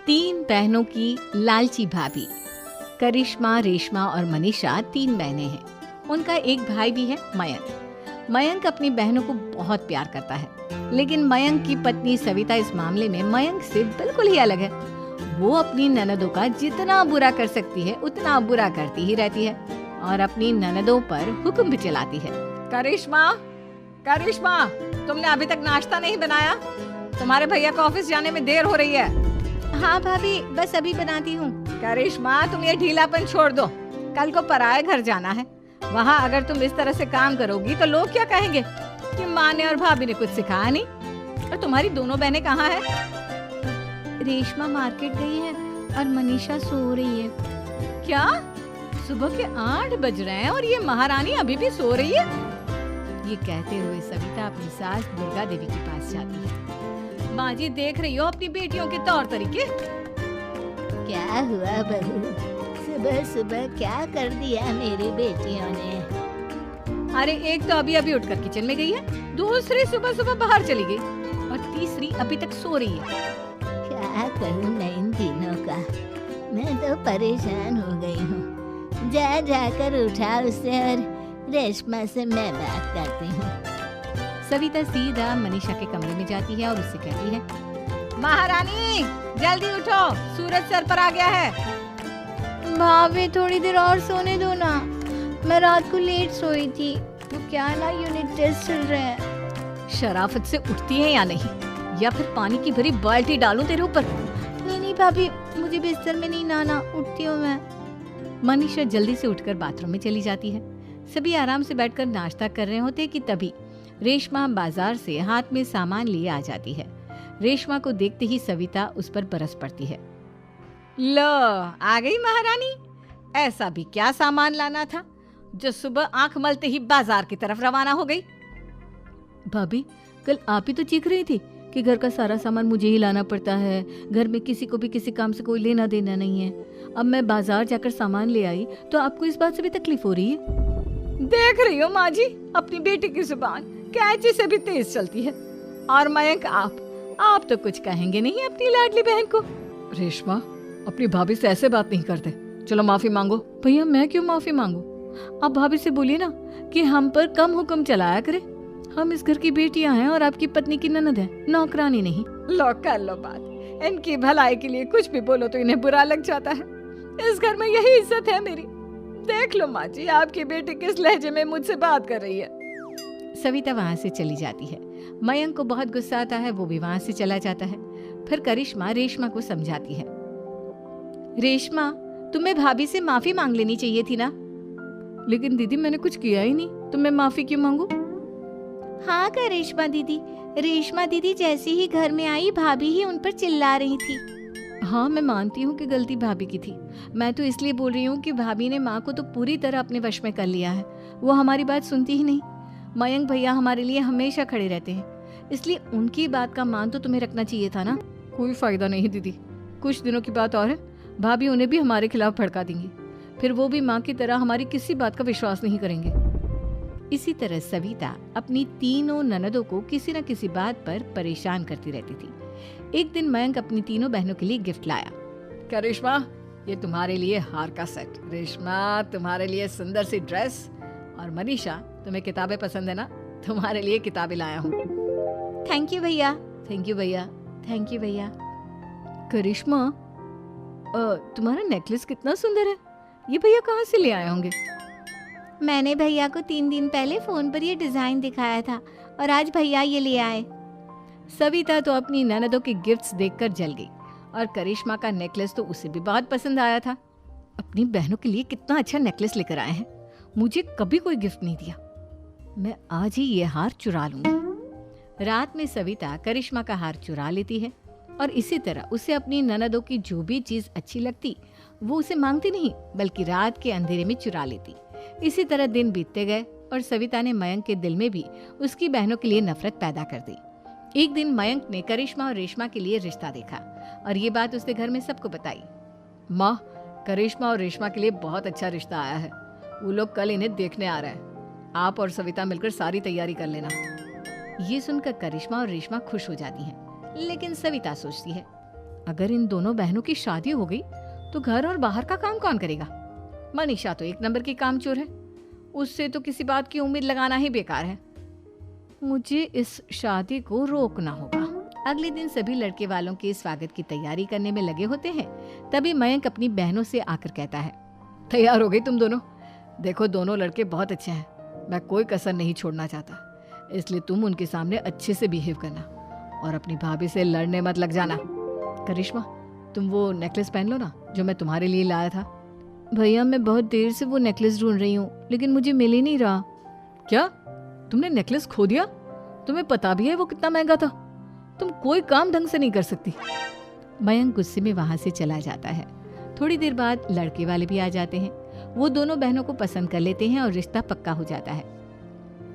तीन बहनों की लालची भाभी। करिश्मा, रेशमा और मनीषा तीन बहनें हैं। उनका एक भाई भी है, मयंक। मयंक अपनी बहनों को बहुत प्यार करता है, लेकिन मयंक की पत्नी सविता इस मामले में मयंक से बिल्कुल ही अलग है। वो अपनी ननदों का जितना बुरा कर सकती है उतना बुरा करती ही रहती है और अपनी ननदों पर हुक्म भी चलाती है। करिश्मा, करिश्मा, तुमने अभी तक नाश्ता नहीं बनाया? तुम्हारे भैया को ऑफिस जाने में देर हो रही है। हाँ भाभी, बस अभी बनाती हूँ। करिश्मा, तुम ये ढीलापन छोड़ दो। कल को पराये घर जाना है। वहाँ अगर तुम इस तरह से काम करोगी तो लोग क्या कहेंगे कि माँ ने और भाभी ने कुछ सिखाया नहीं। और तुम्हारी दोनों बहनें कहाँ हैं? रेशमा मार्केट गई है और मनीषा सो रही है। क्या? सुबह के 8 बज रहे हैं और ये महारानी अभी भी सो रही है? ये कहते हुए सविता अपनी सास दुर्गा देवी के पास जाती है। माँ जी, देख रही हो अपनी बेटियों के तौर तरीके? क्या हुआ बहू, सुबह सुबह क्या कर दिया मेरी बेटियों ने? अरे एक तो अभी अभी उठकर किचन में गई है, दूसरी सुबह सुबह बाहर चली गई और तीसरी अभी तक सो रही है। क्या करूं मैं इन तीनों का, मैं तो परेशान हो गई हूँ। जा जाकर उठा उसे और रेशमा से मैं बात करती हूँ। सविता सीधा मनीषा के कमरे में जाती है और उससे कहती है, महारानी जल्दी उठो, सूरज सर पर आ गया है। भाभी थोड़ी देर और सोने दो ना, मैं रात को लेट सोई थी। तो क्या ना यूनिट टेस्ट चल रहे हैं। शराफत से उठती है या नहीं, या फिर पानी की भरी बाल्टी डालूं तेरे ऊपर? नहीं भाभी, मुझे बिस्तर में नहीं नाना, उठती हूँ मैं। मनीषा जल्दी से उठकर बाथरूम में चली जाती है। सभी आराम से बैठकर नाश्ता कर रहे होते कि तभी रेशमा बाजार से हाथ में सामान लिए आ जाती है। रेशमा को देखते ही सविता उस पर बरस पड़ती है। लो, आ गई महारानी। ऐसा भी क्या सामान लाना था जो सुबह आंख मलते ही बाजार की तरफ रवाना हो गई? भाभी, कल आप ही तो चीख रही थी कि घर का सारा सामान मुझे ही लाना पड़ता है, घर में किसी को भी किसी काम से कोई लेना देना नहीं है। अब मैं बाजार जाकर सामान ले आई तो आपको इस बात से भी तकलीफ हो रही है? देख रही हो माँ जी, अपनी बेटी की जुबान कैंची से भी तेज चलती है। और मयंक, आप तो कुछ कहेंगे नहीं अपनी लाडली बहन को? रेशमा, अपनी भाभी से ऐसे बात नहीं करते। चलो माफी मांगो। भैया, मैं क्यों माफी मांगू? आप भाभी से बोलिए ना कि हम पर कम हुक्म चलाया करे। हम इस घर की बेटियां हैं और आपकी पत्नी की ननद है, नौकरानी नहीं। लो कर लो बात। इनकी भलाई के लिए कुछ भी बोलो तो इन्हें बुरा लग जाता है। इस घर में यही इज्जत है मेरी। देख लो माँ जी, आपकी बेटी किस लहजे में मुझसे बात कर रही है। सविता वहाँ से चली जाती है। मयंक को बहुत गुस्सा आता है, वो भी वहाँ से चला जाता है। फिर करिश्मा रेशमा को समझाती है। रेशमा, तुम्हें भाभी से माफी मांग लेनी चाहिए थी ना। लेकिन दीदी, मैंने कुछ किया ही नहीं, तो मैं माफी क्यों मांगू? हाँ करिश्मा दीदी, रेशमा दीदी जैसे ही घर में आई भाभी ही उन पर चिल्ला रही थी। हाँ, मैं मानती हूँ कि गलती भाभी की थी। मैं तो इसलिए बोल रही हूँ कि भाभी ने माँ को तो पूरी तरह अपने वश में कर लिया है। वो हमारी बात सुनती ही नहीं। मयंक भैया हमारे लिए हमेशा खड़े रहते हैं, इसलिए उनकी बात का मान तो तुम्हें रखना चाहिए था ना। कोई फायदा नहीं दीदी, कुछ दिनों की बात और है, भाभी उन्हें भी हमारे खिलाफ भड़का देंगी। फिर वो भी माँ की तरह हमारी किसी बात का विश्वास नहीं करेंगे। इसी तरह सविता अपनी तीनों ननदों को किसी न किसी बात पर परेशान करती रहती थी। एक दिन मयंक अपनी तीनों बहनों के लिए गिफ्ट लाया। क्या रेशमा, ये तुम्हारे लिए हार का सेट। रेशमा, तुम्हारे लिए सुंदर सी ड्रेस। और मनीषा, तुम्हें किताबें पसंद है ना, तुम्हारे लिए किताबें लाया हूँ। थैंक यू भैया। थैंक यू भैया। थैंक यू भैया। करिश्मा, तुम्हारा नेकलेस कितना सुंदर है। ये भैया कहाँ से ले आए होंगे? मैंने भैया को 3 दिन पहले फोन पर ये डिजाइन दिखाया था और आज भैया ये ले आए। सविता तो अपनी ननदों के गिफ्ट्स देखकर जल गई और करिश्मा का नेकलेस तो उसे भी बहुत पसंद आया था। अपनी बहनों के लिए कितना अच्छा नेकलेस लेकर आए हैं, मुझे कभी कोई गिफ्ट नहीं दिया। मैं आज ही ये हार चुरा लूंगी। रात में सविता करिश्मा का हार चुरा लेती है और इसी तरह उसे अपनी ननदों की जो भी चीज अच्छी लगती वो उसे मांगती नहीं, बल्कि रात के अंधेरे में चुरा लेती। इसी तरह दिन बीतते गए और सविता ने मयंक के दिल में भी उसकी बहनों के लिए नफरत पैदा कर दी। एक दिन मयंक ने करिश्मा और रेशमा के लिए रिश्ता देखा और ये बात उसने घर में सबको बताई। माँ, करिश्मा और रेशमा के लिए बहुत अच्छा रिश्ता आया है। वो लोग कल इन्हें देखने आ रहे हैं। आप और सविता मिलकर सारी तैयारी कर लेना। ये सुनकर करिश्मा और रेशमा खुश हो जाती हैं, लेकिन सविता सोचती है, अगर इन दोनों बहनों की शादी हो गई तो घर और बाहर का काम कौन करेगा? मनीषा तो एक नंबर की कामचोर है, उससे तो किसी बात की उम्मीद लगाना ही बेकार है। मुझे इस शादी को रोकना होगा। अगले दिन सभी लड़के वालों के स्वागत की तैयारी करने में लगे होते हैं। तभी मयंक अपनी बहनों से आकर कहता है, तैयार हो गई तुम दोनों? देखो दोनों लड़के बहुत अच्छे हैं, मैं कोई कसर नहीं छोड़ना चाहता, इसलिए तुम उनके सामने अच्छे से बिहेव करना और अपनी भाभी से लड़ने मत लग जाना। करिश्मा, तुम वो नेकलेस पहन लो ना जो मैं तुम्हारे लिए लाया था। भैया मैं बहुत देर से वो नेकलेस ढूंढ रही हूँ, लेकिन मुझे मिल ही नहीं रहा। क्या तुमने नेकलेस खो दिया? तुम्हें पता भी है वो कितना महंगा था? तुम कोई काम ढंग से नहीं कर सकती। मयंक गुस्से में वहां से चला जाता है। थोड़ी देर बाद लड़के वाले भी आ जाते हैं। वो दोनों बहनों को पसंद कर लेते हैं और रिश्ता पक्का हो जाता है।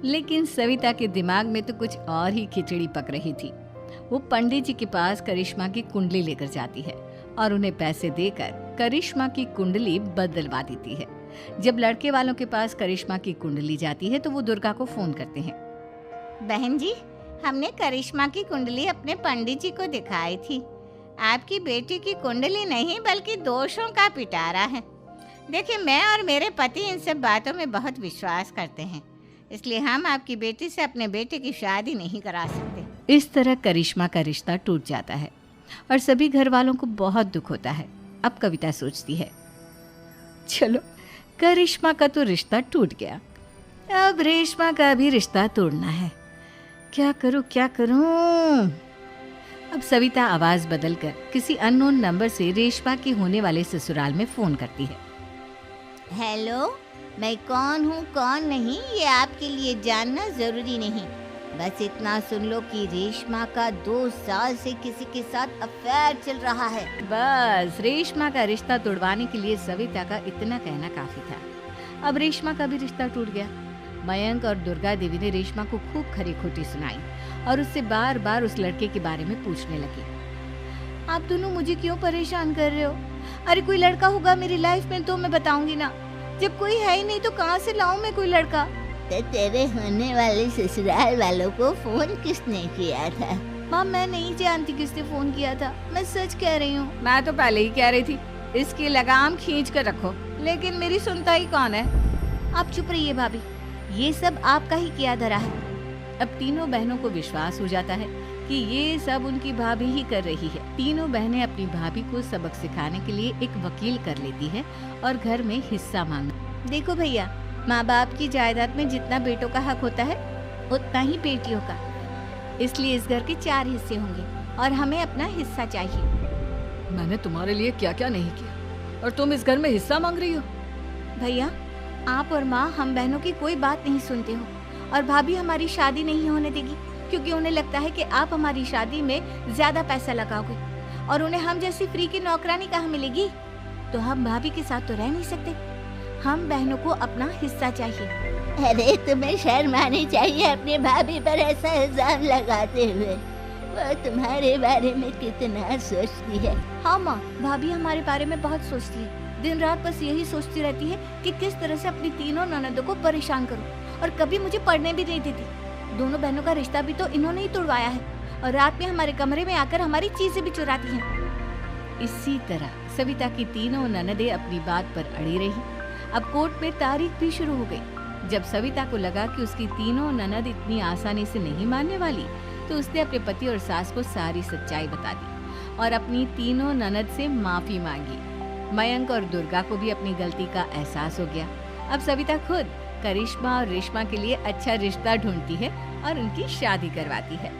लेकिन सविता के दिमाग में तो कुछ और ही खिचड़ी पक रही थी। वो पंडित जी के पास करिश्मा की कुंडली लेकर जाती है और उन्हें पैसे देकर करिश्मा की कुंडली बदलवा देती है। जब लड़के वालों के पास करिश्मा की कुंडली जाती है तो वो दुर्गा को फोन करते हैं। बहन जी, हमने करिश्मा की कुंडली अपने पंडित जी को दिखाई थी। आपकी बेटी की कुंडली नहीं बल्कि दोषों का पिटारा है। देखिए, मैं और मेरे पति इन सब बातों में बहुत विश्वास करते हैं, इसलिए हम आपकी बेटी से अपने बेटे की शादी नहीं करा सकते। इस तरह करिश्मा का रिश्ता टूट जाता है और सभी घर वालों को बहुत दुख होता है। अब कविता सोचती है, चलो करिश्मा का तो रिश्ता टूट गया, अब रेशमा का भी रिश्ता तोड़ना है। क्या करूं? अब सविता आवाज बदलकर किसी अननोन नंबर से रेशमा के होने वाले ससुराल में फोन करती है। हेलो, मैं कौन हूँ कौन नहीं ये आपके लिए जानना जरूरी नहीं, बस इतना सुन लो कि रेशमा का 2 साल से किसी के साथ अफेयर चल रहा है। बस रेशमा का रिश्ता तोड़वाने के लिए सविता का इतना कहना काफी था। अब रेशमा का भी रिश्ता टूट गया। मयंक और दुर्गा देवी ने रेशमा को खूब खरी खोटी सुनाई और उससे बार बार उस लड़के के बारे में पूछने लगी। आप दोनों मुझे क्यों परेशान कर रहे हो? अरे कोई लड़का होगा मेरी लाइफ में तो मैं बताऊंगी ना, जब कोई है ही नहीं तो कहाँ से लाऊं मैं कोई लड़का? तो तेरे होने वाले ससुराल वालों को फोन किसने किया था? माँ मैं नहीं जानती किसने फोन किया था, मैं सच कह रही हूँ। मैं तो पहले ही कह रही थी इसकी लगाम खींच कर रखो, लेकिन मेरी सुनता ही कौन है। आप चुप रहिए भाभी, ये सब आपका ही किया धरा है। अब तीनों बहनों को विश्वास हो जाता है कि ये सब उनकी भाभी ही कर रही है। तीनों बहनें अपनी भाभी को सबक सिखाने के लिए एक वकील कर लेती है और घर में हिस्सा मांग। देखो भैया, माँ बाप की जायदाद में जितना बेटों का हक होता है उतना ही बेटियों का, इसलिए इस घर के 4 हिस्से होंगे और हमें अपना हिस्सा चाहिए। मैंने तुम्हारे लिए क्या क्या नहीं किया और तुम इस घर में हिस्सा मांग रही हो? भैया, आप और माँ हम बहनों की कोई बात नहीं सुनते हो और भाभी हमारी शादी नहीं होने देगी क्योंकि उन्हें लगता है कि आप हमारी शादी में ज्यादा पैसा लगाओगे और उन्हें हम जैसी फ्री की नौकरानी कहाँ मिलेगी। तो हम भाभी के साथ तो रह नहीं सकते, हम बहनों को अपना हिस्सा चाहिए। अरे तुम्हें शर्म आनी चाहिए अपनी भाभी पर ऐसा इल्जाम लगाते हुए। वो तुम्हारे बारे में कितना सोचती है। हाँ माँ, भाभी हमारे बारे में बहुत सोचती है, दिन रात बस यही सोचती रहती है कि किस तरह से अपनी तीनों ननदों को परेशान करूं और कभी मुझे पढ़ने भी नहीं देती। दोनों बहनों का रिश्ता भी तो इन्होंने ही तोड़वाया है और रात में हमारे कमरे में आकर हमारी चीजें भी चुराती हैं। इसी तरह सविता की तीनों ननदें अपनी बात पर अड़ी रही। अब कोर्ट में तारीख भी शुरू हो गई। जब सविता को लगा कि उसकी तीनों ननद इतनी आसानी से नहीं मानने वाली, तो उसने अपने पति और सास को सारी सच्चाई बता दी और अपनी तीनों ननद से माफी मांगी। मयंक और दुर्गा को भी अपनी गलती का एहसास हो गया। अब सविता खुद करिश्मा और रेशमा के लिए अच्छा रिश्ता ढूंढती है और उनकी शादी करवाती है।